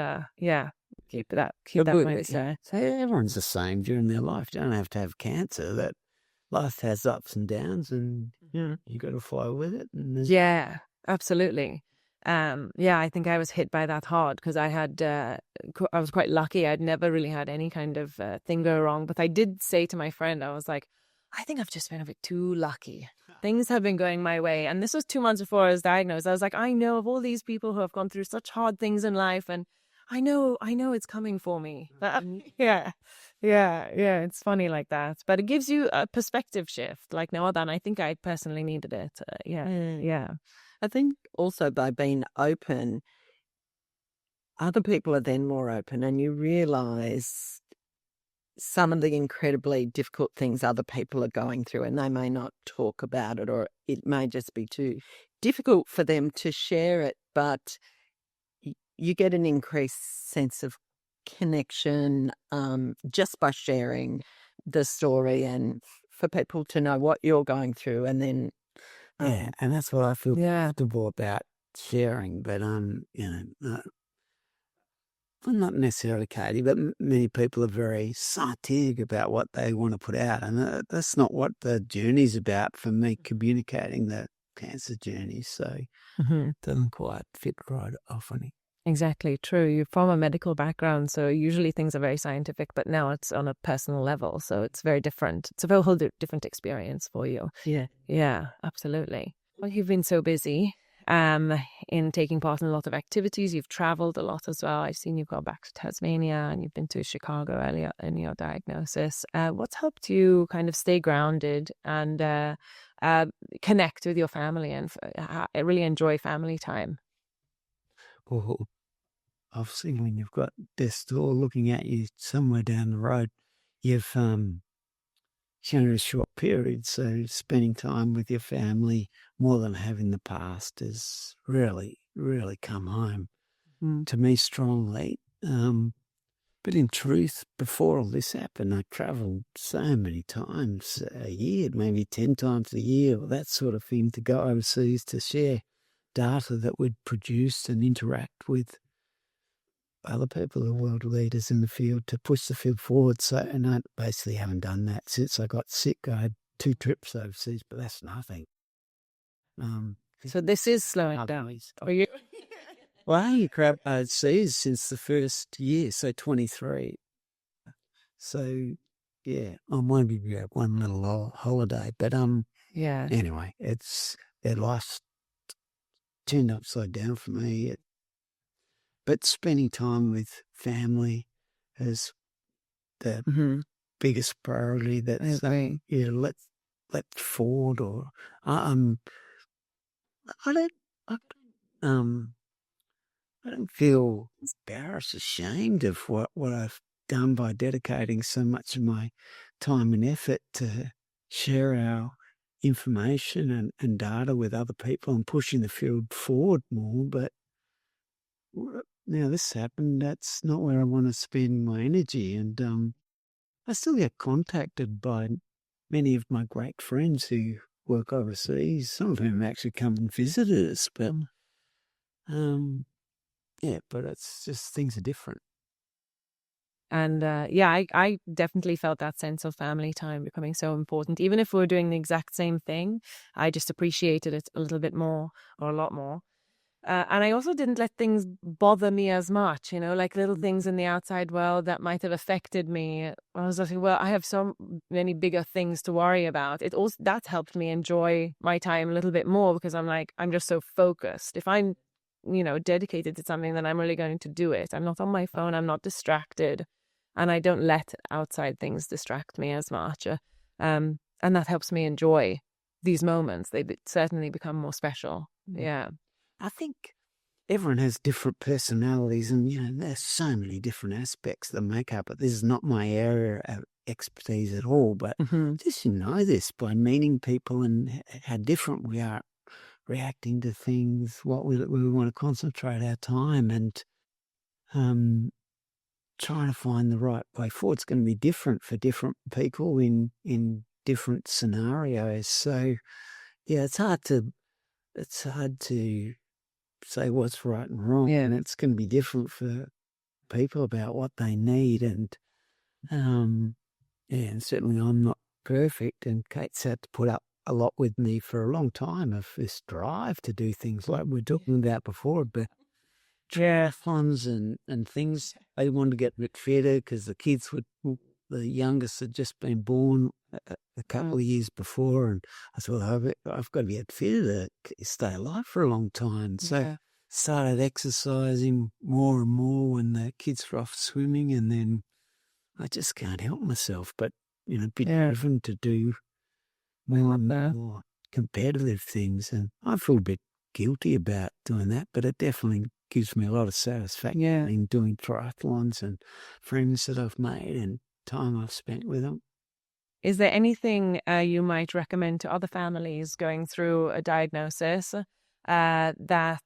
keep that mindset. So everyone's the same during their life. You don't have to have cancer. That life has ups and downs, and you got to flow with it. And yeah, absolutely. I think I was hit by that hard because I was quite lucky. I'd never really had any kind of thing go wrong. But I did say to my friend, I was like, I think I've just been a bit too lucky. Things have been going my way. And this was 2 months before I was diagnosed. I was like, I know of all these people who have gone through such hard things in life, and I know it's coming for me. Yeah. It's funny like that. But it gives you a perspective shift like no other. And I think I personally needed it. Yeah. I think also by being open, other people are then more open, and you realise some of the incredibly difficult things other people are going through, and they may not talk about it, or it may just be too difficult for them to share it, but you get an increased sense of connection just by sharing the story, and for people to know what you're going through. And then and that's what I feel comfortable about sharing. But well, not necessarily Katie, but many people are very scientific about what they want to put out, and that's not what the journey's about for me, communicating the cancer journey. So it doesn't quite fit right often. Exactly, true. You're from a medical background, so usually things are very scientific, but now it's on a personal level, so it's very different. It's a whole different experience for you. Yeah, absolutely. Well, you've been so busy in taking part in a lot of activities. You've traveled a lot as well. I've seen you go back to Tasmania, and you've been to Chicago earlier in your diagnosis. What's helped you kind of stay grounded and connect with your family and really enjoy family time? Well, obviously, when you've got death's door looking at you somewhere down the road, you've shown a short period. So spending time with your family more than I have in the past has really, really come home to me strongly. But in truth, before all this happened, I travelled so many times a year, maybe 10 times a year, or that sort of thing, to go overseas to share data that we'd produced and interact with other people who are world leaders in the field to push the field forward. So, and I basically haven't done that since I got sick. I had 2 trips overseas, but that's nothing. So this is slowing down. Are you? Well, I only crap overseas since the first year, so 23. So, yeah, I might be one little holiday, but anyway, their life's turned upside down for me. But spending time with family is the biggest priority. That's leapt forward, or I don't feel embarrassed, ashamed of what I've done by dedicating so much of my time and effort to share our information and data with other people and pushing the field forward more. But now this happened, that's not where I want to spend my energy. And I still get contacted by many of my great friends who work overseas. Some of whom actually come and visited us, but but it's just things are different. And I definitely felt that sense of family time becoming so important. Even if we were doing the exact same thing, I just appreciated it a little bit more, or a lot more. And I also didn't let things bother me as much, like little things in the outside world that might have affected me. I was like, well, I have so many bigger things to worry about. That helped me enjoy my time a little bit more, because I'm like, I'm just so focused. If I'm, dedicated to something, then I'm really going to do it. I'm not on my phone. I'm not distracted. And I don't let outside things distract me as much. And that helps me enjoy these moments. They certainly become more special. Yeah. I think everyone has different personalities, and there's so many different aspects that make up it. This is not my area of expertise at all, but just this by meeting people and how different we are reacting to things, what we want to concentrate our time, and trying to find the right way forward. It's going to be different for different people in different scenarios. So, yeah, it's hard to say what's right and wrong, and it's going to be different for people about what they need. And and certainly I'm not perfect, and Kate's had to put up a lot with me for a long time of this drive to do things like we're talking about before, but triathlons and things. I wanted to get a bit fitter because the youngest had just been born a couple of years before, and I thought, I've got to get fitter to stay alive for a long time. So started exercising more and more when the kids were off swimming, and then I just can't help myself but, a bit driven to do more competitive things. And I feel a bit guilty about doing that, but it definitely gives me a lot of satisfaction in doing triathlons and friends that I've made and time I've spent with them. Is there anything you might recommend to other families going through a diagnosis, that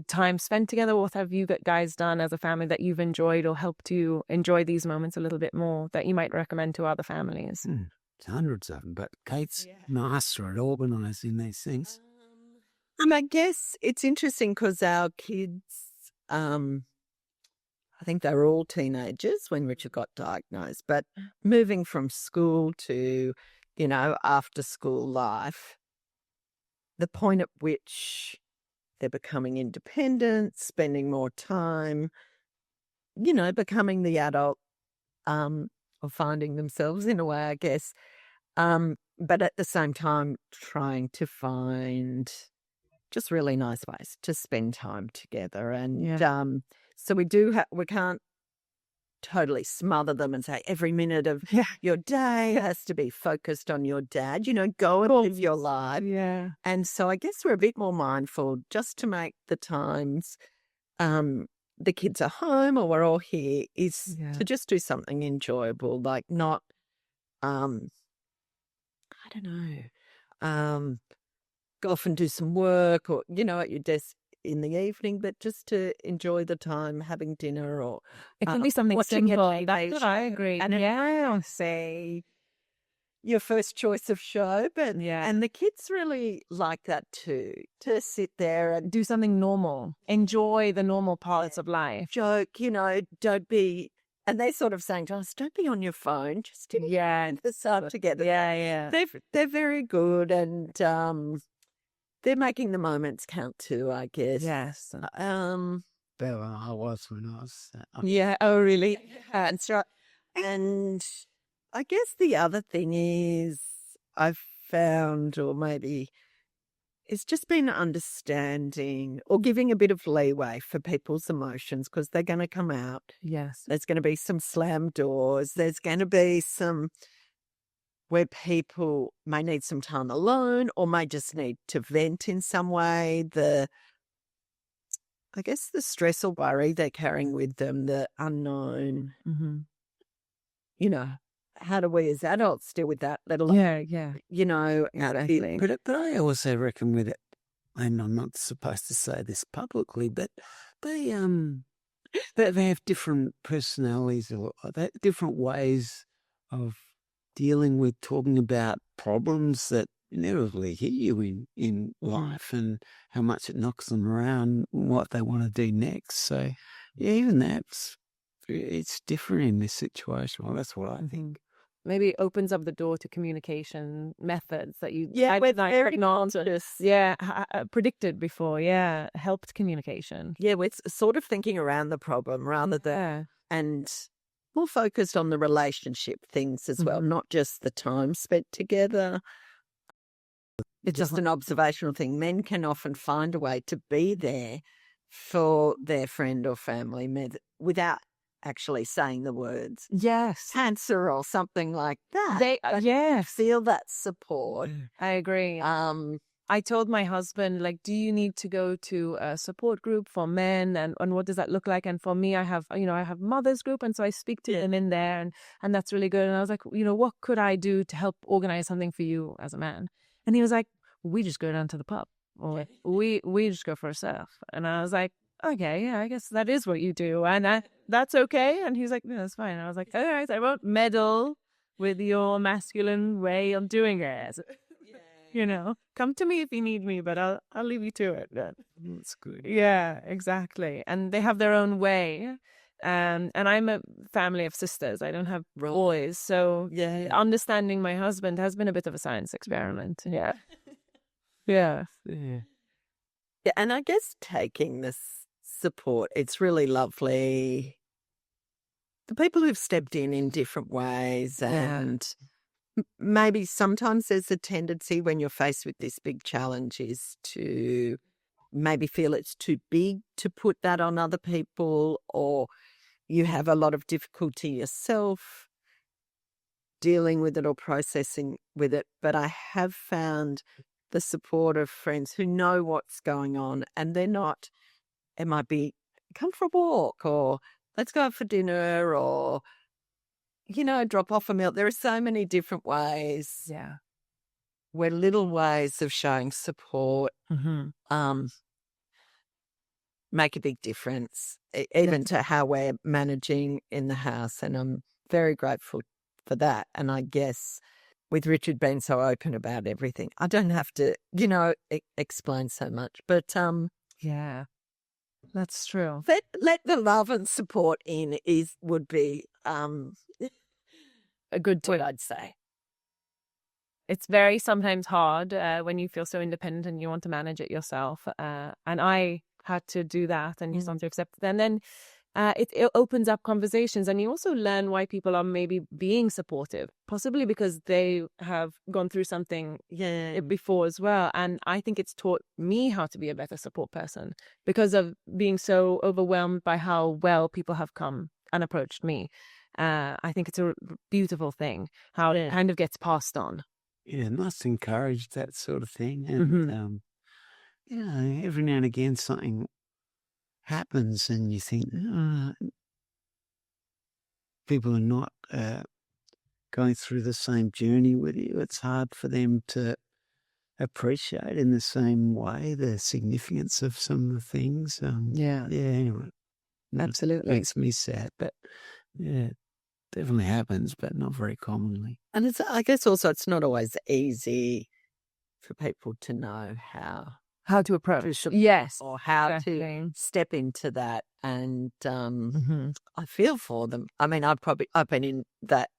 time spent together? What have you guys done as a family that you've enjoyed or helped you enjoy these moments a little bit more that you might recommend to other families? Hundreds of them, but Kate's master at organising these things. I guess it's interesting because our kids, I think they were all teenagers when Richard got diagnosed, but moving from school to, after school life, the point at which they're becoming independent, spending more time, becoming the adult, or finding themselves in a way, I guess. But at the same time, trying to find just really nice ways to spend time together. And so we can't totally smother them and say every minute of your day has to be focused on your dad, go and live your life. Yeah. And so I guess we're a bit more mindful just to make the times the kids are home or we're all here is to just do something enjoyable, like not, I don't know, go off and do some work or, at your desk in the evening, but just to enjoy the time having dinner or it can be something simple. I agree. And say your first choice of show, but and the kids really like that too, to sit there and do something normal, enjoy the normal parts of life, joke, don't be. And they sort of saying to us, don't be on your phone, just start together. They're very good, and they're making the moments count too, I guess. Yes. Better than I was when I was. Oh, really? That's right. And I guess the other thing is I've found, or maybe it's just been understanding or giving a bit of leeway for people's emotions, because they're going to come out. Yes. There's going to be some slammed doors. There's going to be some where people may need some time alone or may just need to vent in some way. I guess the stress or worry they're carrying with them, the unknown, how do we as adults deal with that? Let alone, exactly. But I also reckon with it, and I'm not supposed to say this publicly, but they have different personalities or different ways of dealing with talking about problems that inevitably hit you in life, and how much it knocks them around, what they want to do next. So, even it's different in this situation. Well, that's what I think. maybe opens up the door to communication methods that you we're very not conscious. predicted before. Helped communication. We're sort of thinking around the problem rather than and more focused on the relationship things as well, not just the time spent together. It's just an observational thing. Men can often find a way to be there for their friend or family without actually saying the words. Yes. Cancer or something like that. They feel that support. I agree. I told my husband, like, do you need to go to a support group for men, and what does that look like? And for me, I have mothers group, and so I speak to them in there, and that's really good. And I was like, what could I do to help organize something for you as a man? And he was like, we just go down to the pub, or we just go for a surf. And I was like, okay, I guess that is what you do, and that's okay. And he's like, no, that's fine. And I was like, all right, I won't meddle with your masculine way of doing it. Come to me if you need me, but I'll leave you to it. That's good. Yeah, exactly. And they have their own way. And I'm a family of sisters. I don't have boys. So understanding my husband has been a bit of a science experiment. Yeah. Yeah. And I guess taking this support, it's really lovely. The people who've stepped in different ways, and maybe sometimes there's a tendency when you're faced with this big challenge is to maybe feel it's too big to put that on other people, or you have a lot of difficulty yourself dealing with it or processing with it. But I have found the support of friends who know what's going on, and they're not, it might be come for a walk, or let's go out for dinner, or, drop off a meal. There are so many different ways. Yeah. Where little ways of showing support make a big difference, even to how we're managing in the house. And I'm very grateful for that. And I guess with Richard being so open about everything, I don't have to, explain so much. But yeah, that's true. Let the love and support in would be a good tip, I'd say. It's very sometimes hard when you feel so independent and you want to manage it yourself. And I had to do that, and you start to accept it. And then it opens up conversations, and you also learn why people are maybe being supportive, possibly because they have gone through something before as well. And I think it's taught me how to be a better support person because of being so overwhelmed by how well people have come and approached me. I think it's a beautiful thing how it kind of gets passed on. Yeah, must encourage that sort of thing. And, every now and again something happens and you think, people are not going through the same journey with you. It's hard for them to appreciate in the same way the significance of some of the things. Anyway, absolutely. Makes me sad, but definitely happens, but not very commonly. And I guess also it's not always easy for people to know how to approach, or how to step into that. And I feel for them. I mean, I've been in that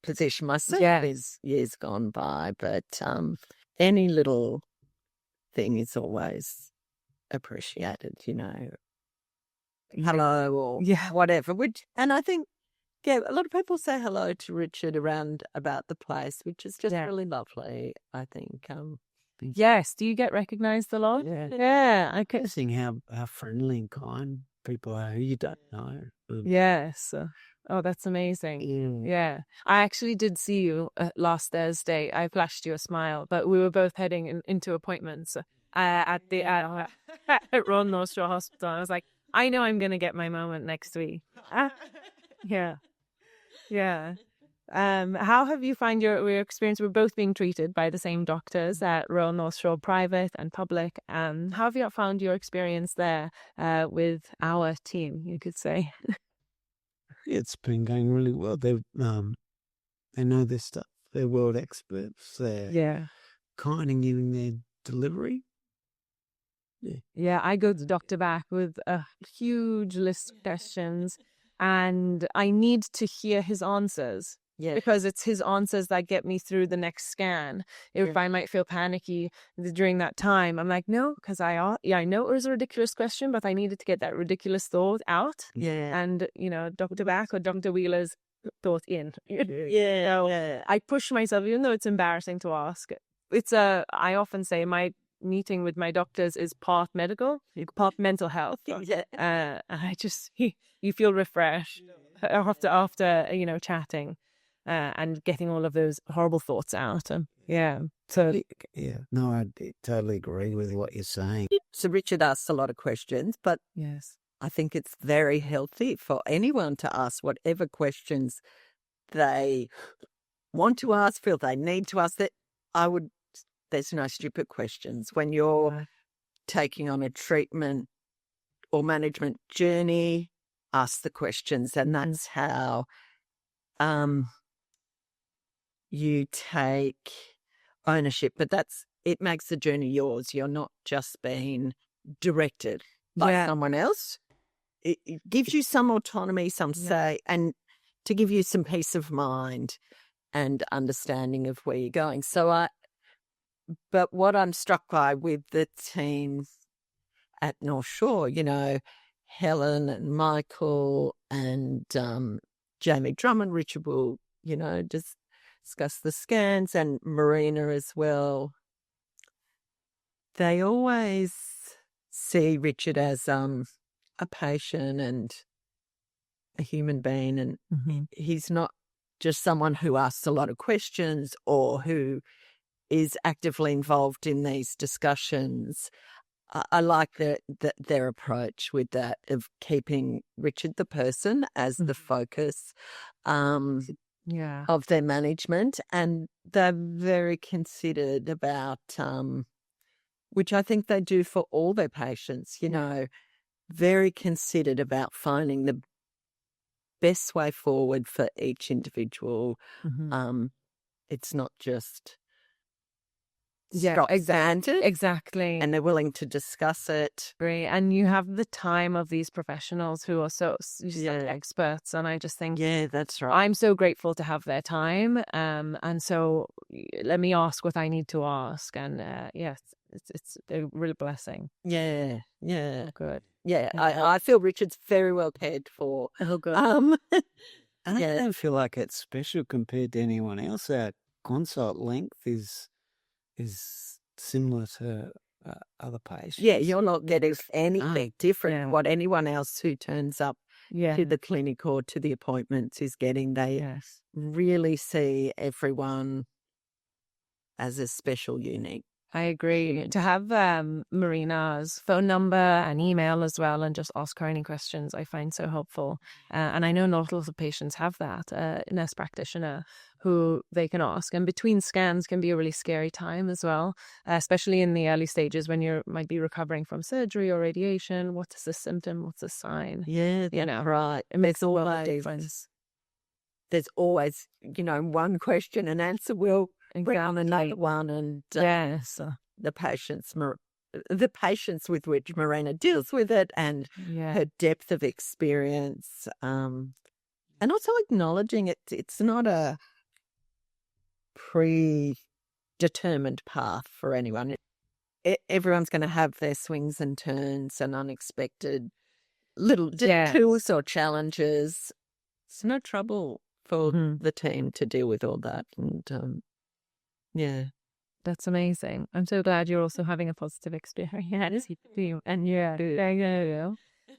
position myself as years gone by, but any little thing is always appreciated, hello or whatever. And I think, a lot of people say hello to Richard around about the place, which is just really lovely, I think. Yes. Do you get recognised a lot? Yeah. I can see how friendly and kind people are who you don't know. Yes. Oh, that's amazing. Yeah. I actually did see you last Thursday. I flashed you a smile, but we were both heading into appointments at Royal North Shore Hospital. I was like, I know I'm going to get my moment next week. Yeah. How have you found your experience? We're both being treated by the same doctors at Royal North Shore Private and Public. How have you found your experience there with our team, you could say? It's been going really well. They know their stuff. They're world experts. They're kind in giving their delivery. Yeah, I go to Dr. Back with a huge list of questions, and I need to hear his answers. Yeah. because it's his answers that get me through the next scan. If I might feel panicky during that time, I'm like, no, because I know it was a ridiculous question, but I needed to get that ridiculous thought out. Yeah. And, Dr. Back or Dr. Wheeler's thought in. Yeah. I push myself, even though it's embarrassing to ask. I often say my meeting with my doctors is part medical, part mental health. You feel refreshed after chatting and getting all of those horrible thoughts out. So no, I totally agree with what you're saying. So Richard asks a lot of questions, but yes, I think it's very healthy for anyone to ask whatever questions they want to ask, feel they need to ask. There's no stupid questions. When you're taking on a treatment or management journey, ask the questions. And that's how you take ownership. But it makes the journey yours. You're not just being directed by someone else. It gives you some autonomy, some say, and to give you some peace of mind and understanding of where you're going. But what I'm struck by with the team at North Shore, Helen and Michael and Jamie Drummond, Richard will, just discuss the scans, and Marina as well. They always see Richard as a patient and a human being, and he's not just someone who asks a lot of questions or who is actively involved in these discussions. I like their approach with that of keeping Richard the person as the focus of their management, and they're very considered about, which I think they do for all their patients, very considered about finding the best way forward for each individual. It's not just exactly, and they're willing to discuss it. And you have the time of these professionals who are so experts, and I just think that's right. I'm so grateful to have their time, and so let me ask what I need to ask, and it's a real blessing. Oh, good. I feel Richard's very well cared for. Oh, good. I don't feel like it's special compared to anyone else. Our consult length is similar to other patients. Yeah, you're not getting anything different. What anyone else who turns up to the clinic or to the appointments is getting. They really see everyone as a special, unique. I agree. To have Marina's phone number and email as well, and just ask her any questions, I find so helpful. And I know not a lot of patients have that, nurse practitioner who they can ask. And between scans can be a really scary time as well, especially in the early stages when you might be recovering from surgery or radiation. What is the symptom? What's the sign? Yeah, right. It makes all the difference. There's always, one question and answer will bring on another one, and the patience with which Marina deals with it, and her depth of experience, and also acknowledging it's not a predetermined path for anyone. Everyone's going to have their swings and turns and unexpected little tools or challenges. It's no trouble for the team to deal with all that, and that's amazing. I'm so glad you're also having a positive experience.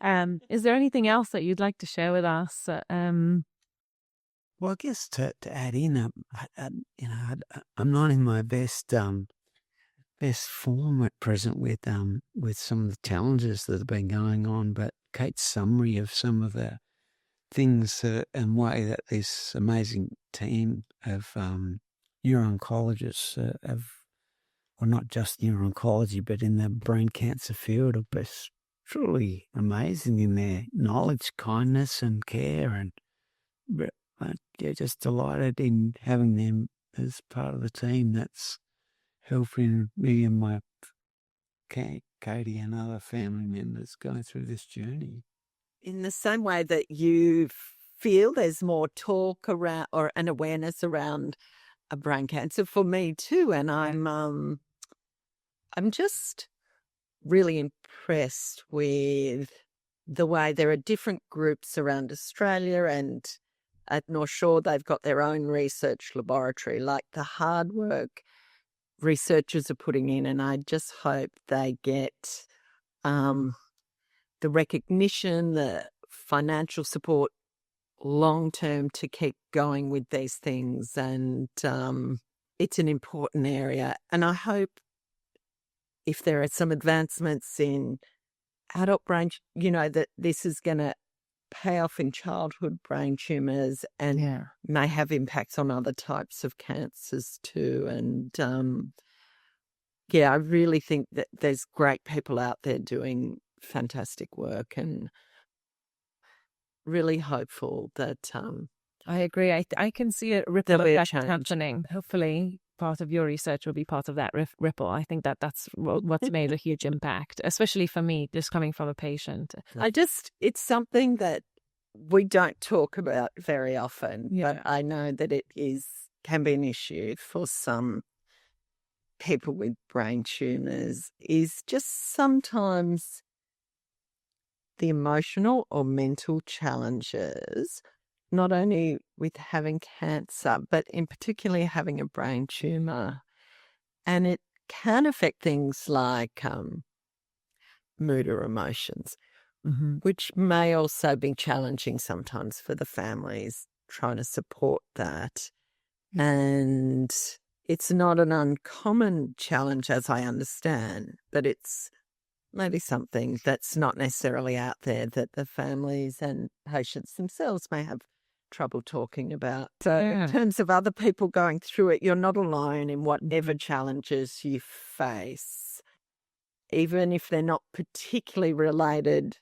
And is there anything else that you'd like to share with us? Well, I guess to add in, I'm not in my best form at present with some of the challenges that have been going on. But Kate's summary of some of the things and way that this amazing team of uro-oncologists or not just neuro-oncology, but in the brain cancer field, are just truly amazing in their knowledge, kindness, and care, and just delighted in having them as part of the team that's helping me and my Katie and other family members going through this journey. In the same way that you've feel there's more talk around or an awareness around a brain cancer for me too. And I'm just really impressed with the way there are different groups around Australia, and at North Shore they've got their own research laboratory, like the hard work researchers are putting in, and I just hope they get the recognition, the financial support long-term to keep going with these things. And it's an important area. And I hope if there are some advancements in adult brain, that this is going to pay off in childhood brain tumours and may have impacts on other types of cancers too. And I really think that there's great people out there doing fantastic work, and really hopeful that I agree. I can see a ripple effect happening. Hopefully part of your research will be part of that ripple. I think that's what's made a huge impact, especially for me, just coming from a patient. It's something that we don't talk about very often, but I know that it can be an issue for some people with brain tumours, is just sometimes the emotional or mental challenges, not only with having cancer, but in particularly having a brain tumour. And it can affect things like mood or emotions, which may also be challenging sometimes for the families trying to support that. And it's not an uncommon challenge, as I understand, but it's maybe something that's not necessarily out there that the families and patients themselves may have trouble talking about. So in terms of other people going through it, you're not alone in whatever challenges you face, even if they're not particularly related,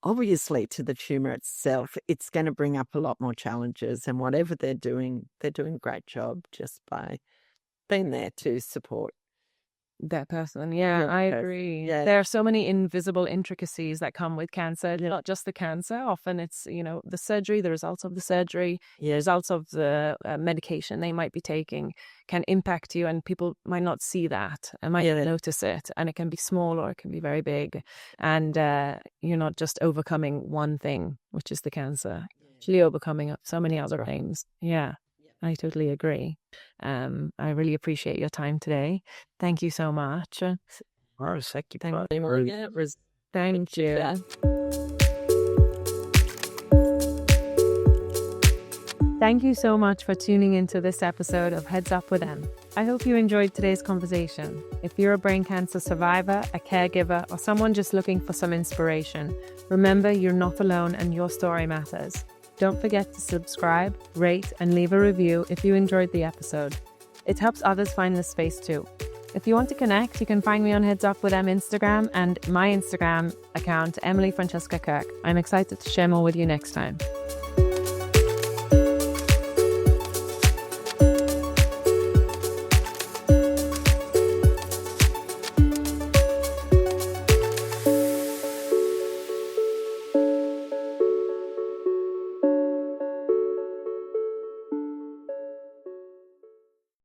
obviously, to the tumour itself. It's going to bring up a lot more challenges, and whatever they're doing a great job just by being there to support that person. I agree. There are so many invisible intricacies that come with cancer. Not just the cancer. Often it's, the surgery, the results of the surgery, the results of the medication they might be taking can impact you, and people might not see that and might not notice it. And it can be small or it can be very big. And you're not just overcoming one thing, which is the cancer. Actually overcoming so many other things. I totally agree. I really appreciate your time today. Thank you so much. Thank you. Thank you. Thank you so much for tuning into this episode of Heads Up with Em. I hope you enjoyed today's conversation. If you're a brain cancer survivor, a caregiver, or someone just looking for some inspiration, remember you're not alone and your story matters. Don't forget to subscribe, rate, and leave a review if you enjoyed the episode. It helps others find this space too. If you want to connect, you can find me on Heads Up with Em Instagram and my Instagram account, Emily Francesca Kirk. I'm excited to share more with you next time.